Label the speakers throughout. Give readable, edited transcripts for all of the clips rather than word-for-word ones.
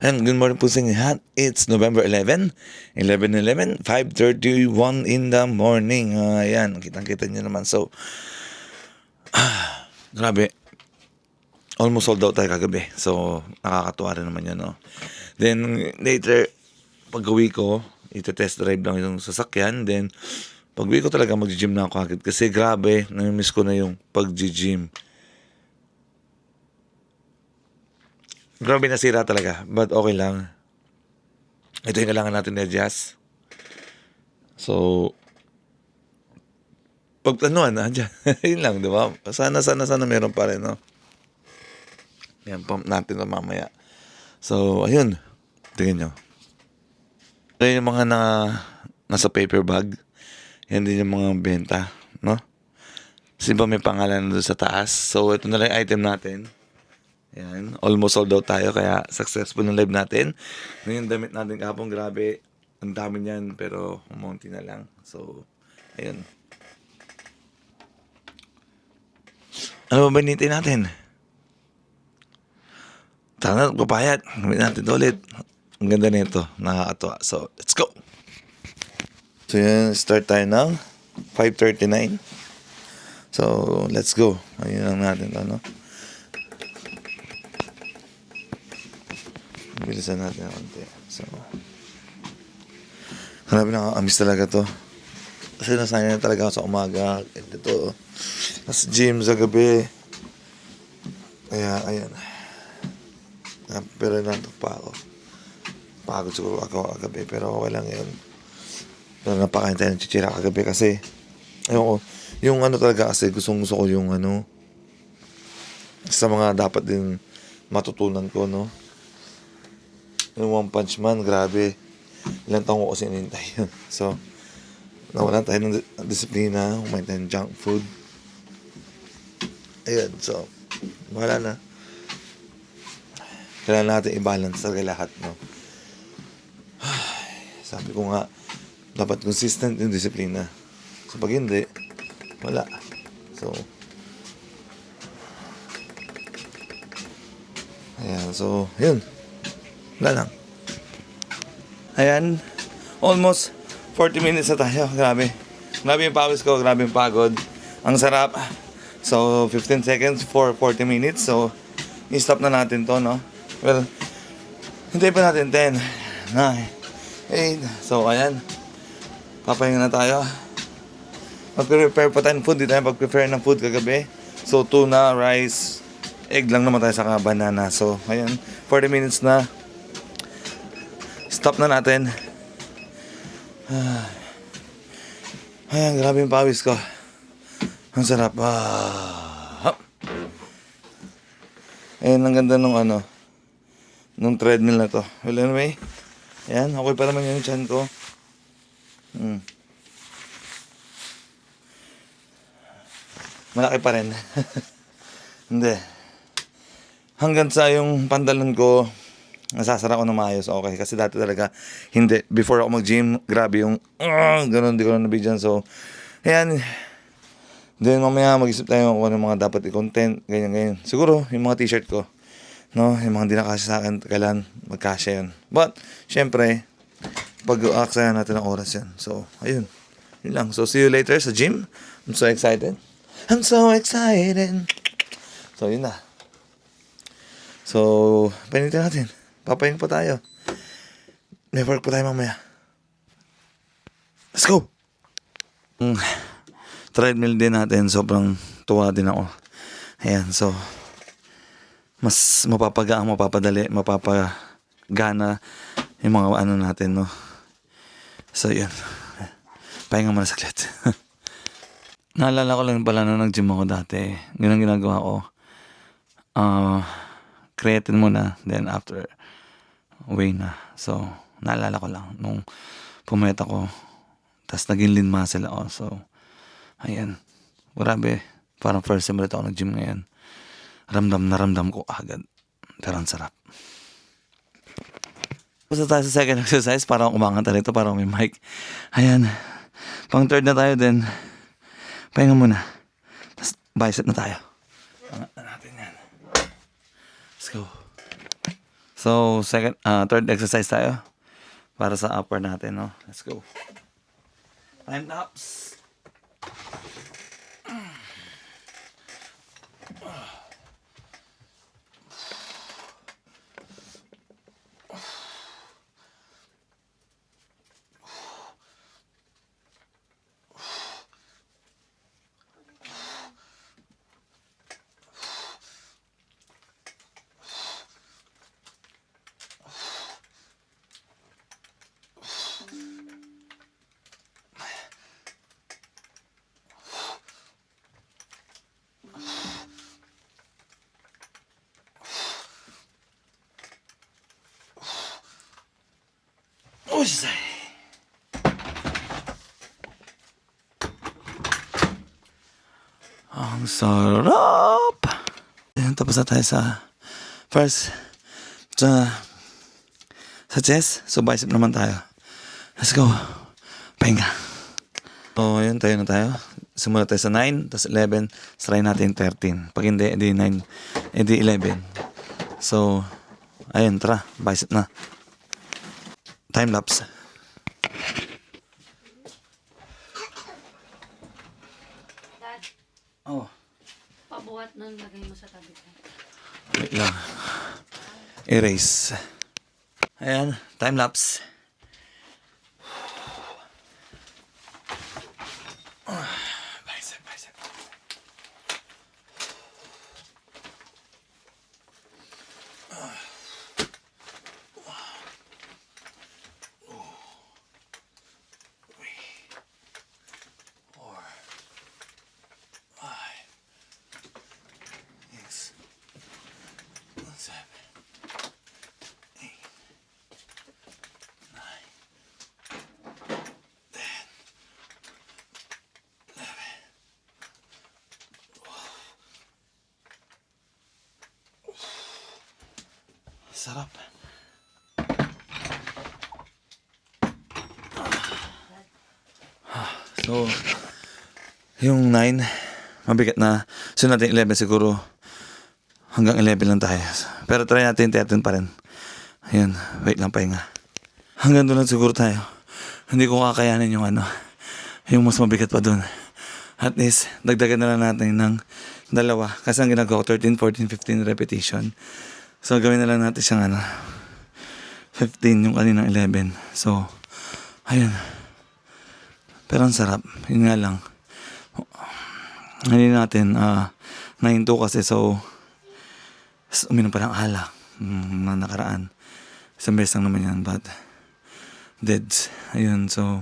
Speaker 1: And good morning po sa inyo lahat. It's November 11, 5:31 in the morning. Ayan, kitang-kita nyo naman. So, grabe. Almost sold out tayo kagabi. So, nakakatuwa rin naman yun, no? Then, later, pag-uwi ko, ito-test drive lang yung sasakyan. Then, pag-uwi ko talaga, mag-gym na ako agad. Kasi grabe, nami-miss ko na yung pag-gym. Grabe, nasira talaga. But okay lang. Ito yung kailangan natin i-adjust. So, pag andyan. Yun lang, di ba? Sana meron pa rin, no? Yan, pump natin na mamaya. So, ayun. Tingnan nyo. Ito yung mga nasa paper bag. Yan din yung mga benta, no? Kasi ba may pangalan doon sa taas. So, ito na lang yung item natin. Yan. Almost sold out tayo. Kaya, successful yung live natin. Ngayon, damit natin kapong grabe. Ang dami niyan. Pero, umunti na lang. So, ayun. Ano ba binitin natin? Tara na, papayat. Gamit natin ito ulit. Ang ganda nito. Nakakatuwa. So, let's go! So, yun. Start tayo ng 5:39. So, let's go. Ayun lang natin ito, no? Bilisan natin ang konti. So, grabe, nakakamiss talaga to. Kasi nasanay na talaga ako sa umaga. Ito, nasa gym sa gabi. Kaya, ayan. Pero nantok pa ako. Pagod siguro ako kagabi. Pero okay lang yun. Pero napakain tayo ng chichira kagabi kasi ayoko. Yung ano talaga kasi gusto ko yung ano sa mga dapat din matutunan ko, no? Yung One Punch Man, grabe. Ilang taong ko kasi inintay yun. So, nawalan tayo ng disiplina. Kumain tayo ng junk food. Ayun, so, wala na. Kailangan natin i-balance talaga lahat, no? Sabi ko nga, dapat consistent yung disiplina. So, pag hindi, wala. So, ayan, so, yun. Wala lang. Ayan, almost 40 minutes na tayo. Grabe. Grabe yung pawis ko, grabe yung pagod. Ang sarap. So, 15 seconds for 40 minutes. So, i-stop na natin to, no? Well, hintay pa natin 10, 9, 8. So, ayan. Papahinga na tayo. Mag-prepare pa tayo ng food. Di tayo mag-prepare ng food kagabi. So, tuna, rice, egg lang naman tayo sa banana. So, ayan. 40 minutes na. Stop na natin. Ayan, grabe yung pawis ko. Ang sarap. Ayan, ang ganda nung nung treadmill na to. Well, anyway. Ayan, okay pa naman yung chan ko. Malaki pa rin. Hindi. Hanggang sa yung pantalon ko, nasasara ko na maayos. Okay, kasi dati talaga, hindi. Before ako mag-gym, grabe yung, ganun, di ko na nabigyan. So, ayan. Then, mamaya mag-isip tayo kung ano mga dapat i-content, ganyan. Siguro, yung mga t-shirt ko, no, yung mga di nakasya sa akin, kailan magkasya yun. But, syempre, pag-aaksayan natin ang oras yan. So, ayun. Yun lang. So, see you later sa gym. I'm so excited. So, yun na. So, panitin natin. Papahinga pa tayo. May work pa tayo mamaya. Let's go! Treadmill din natin. Sobrang tuwa din ako. Ayan, so, mas mapapadali, mapapagana yung mga natin, no? So, yun. Pahinga muna saglit. Naalala ko lang pala nung nag-gym ako dati. Ganun ginagawa ko. Creatine muna. Then after, whey na. So, naalala ko lang. Nung pumayat ako, tas naging lean muscle ako. So, ayan. Grabe. Parang first time ulit ako nag-gym ngayon. Ramdam ko agad. Pero ang sarap. Basta tayo sa second exercise. Parang umangat na rito. Parang may mic. Ayan. Pang third na tayo din. Pahinga muna. Tapos bicep na tayo. Angat na natin yan. Let's go. So, third exercise tayo para sa upper natin, no? Let's go. Time lapse. Usay. Ang sarap. Ayan, tapos na tayo sa first sa chest. So bicep naman tayo. Let's go. Pahinga. So yun, tayo na tayo. Simula tayo sa 9, tapos 11, try natin 13. Pag hindi, edi 9, edi 11. So, ayun, tara, bicep na. Time lapse.
Speaker 2: Dad,
Speaker 1: Oh,
Speaker 2: pabuhat nun, lagay mo sa tabi ko.
Speaker 1: wait lang. Erase. Ayan, time lapse. Bicep, bicep. Sarap. So, yung 9, mabigat na. So natin 11 siguro. Hanggang 11 lang tayo. Pero try natin 13 pa rin. Ayun, wait lang, pahinga. Hanggang doon lang siguro tayo. Hindi ko kakayanin yung yung mas mabigat pa doon. At least, dagdagan na lang natin ng 2. Kasi ang ginagawa ko, 13, 14, 15 repetition. So, gawin na lang natin siyang 15 yung kaninang 11. So, ayun. Pero ang sarap. Yun nga lang. Hindi natin 9-2 kasi so uminom pa ng alak na nakaraan. Isang beses lang naman yan but deads. Ayun, so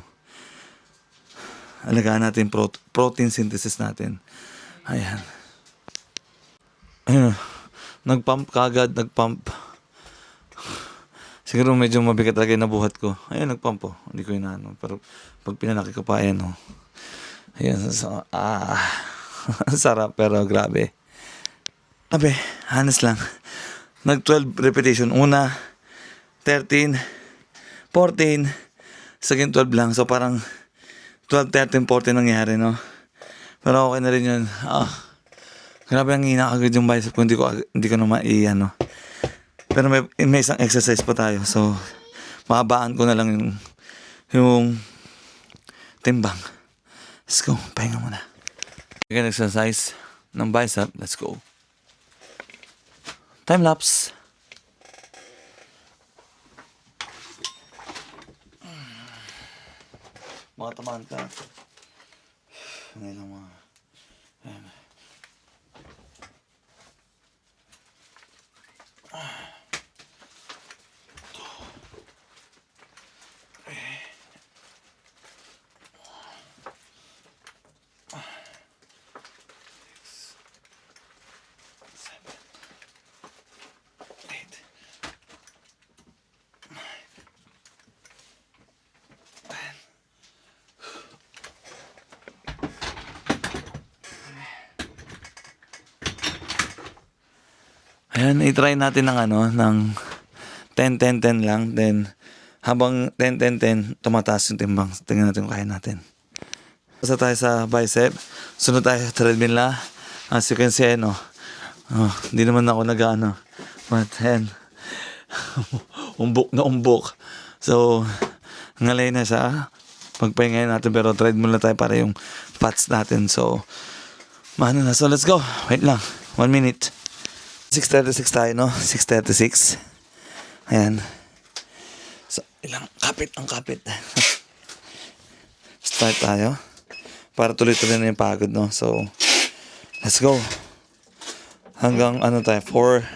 Speaker 1: alagaan natin protein synthesis natin. Ayan. Ayun. Nagpump kagad, nagpump. Siguro medyo mabigat talaga yung nabuhat ko. Ayun, nagpump po. Hindi ko inaano. Pero pag pinanaki ko pa, ayan, Ayun, so, sarap, pero grabe. Abe, honest lang. Nag-12 repetition. Una, 13, 14, second 12 lang. So parang 12, 13, 14 nangyari, no? Pero okay na rin yun. Grabe ang hina agad yung bicep ko. Hindi ko naman Pero may isang exercise pa tayo. So, mababaan ko na lang yung timbang. Let's go. Pahinga muna. Second exercise ng bicep. Let's go. Time lapse. Mga tamaan ka. Ngayon lang mga. Ayan. Ayan, i-try natin ng 10-10-10 lang. Then, habang 10-10-10, tumataas yung timbang. Tingnan natin kung kaya natin. Basta tayo sa bicep. Sunod tayo sa treadmill na. As you can see, hindi naman ako But, ayan. umbok na umbok. So, ngalay na siya. Pagpahingayin natin pero treadmill na tayo para yung fats natin. So, mano na. So, let's go. Wait lang. 1 minute. 6:36 tayo, no? 6:36. Ayan. So, ilang kapit ang kapit. Start tayo. Para tuloy-tuloy na yung pagod, no? So, let's go. Hanggang ano tayo, 4.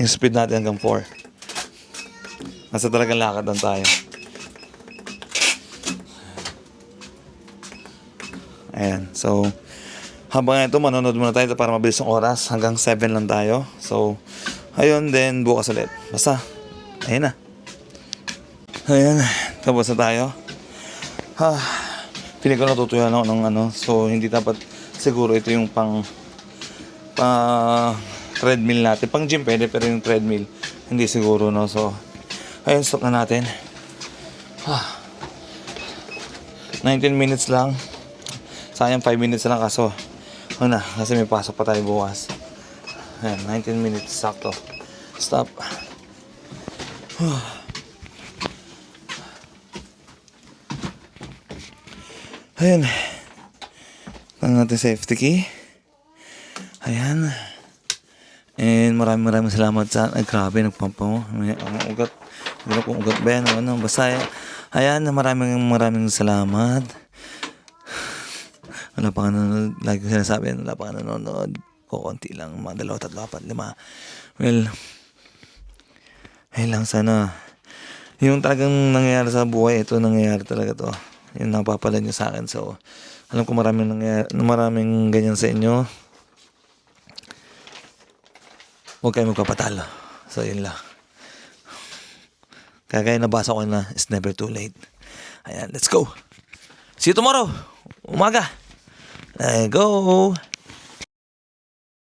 Speaker 1: Yung speed natin hanggang 4. Nasa talagang lakad lang tayo. Ayan. So, habang ito, manonood muna tayo para mabilis yung oras. Hanggang 7 lang tayo. So, ayun, then bukas ulit. Basta, ayun na. Ayan, tapos na tayo. Pili ko natutuyan ako ng ano. So, hindi dapat siguro ito yung pang treadmill natin. Pang gym pwede, pero yung treadmill, hindi siguro, no? So, ayun, stop na natin. 19 minutes lang. Sayang 5 minutes lang kaso ano na, kasi may pasok pa tayo bukas. Ayan, 19 minutes, sakto. Stop. Ayan. Ang natin safety key. Ayan. And maraming salamat sa grabe, nagpampa mo. Ang ugat. Hindi kung ugat ba yan o ano. Basta, ayan, maraming salamat. Wala pa nga nanonood. Lagi ko sinasabi, wala pa nga nanonood. Kukunti lang, mga 2, 3, 4, 5. Well, ayun lang sana. Yung talagang nangyayari sa buhay, ito nangyayari talaga to. Yung napapala nyo sa akin. So, alam ko maraming ganyan sa inyo. Huwag kayo magpapatalo. So, yun lang. Kaya nabasa ko na, it's never too late. Ayan, let's go. See you tomorrow. Umaga. Let's go.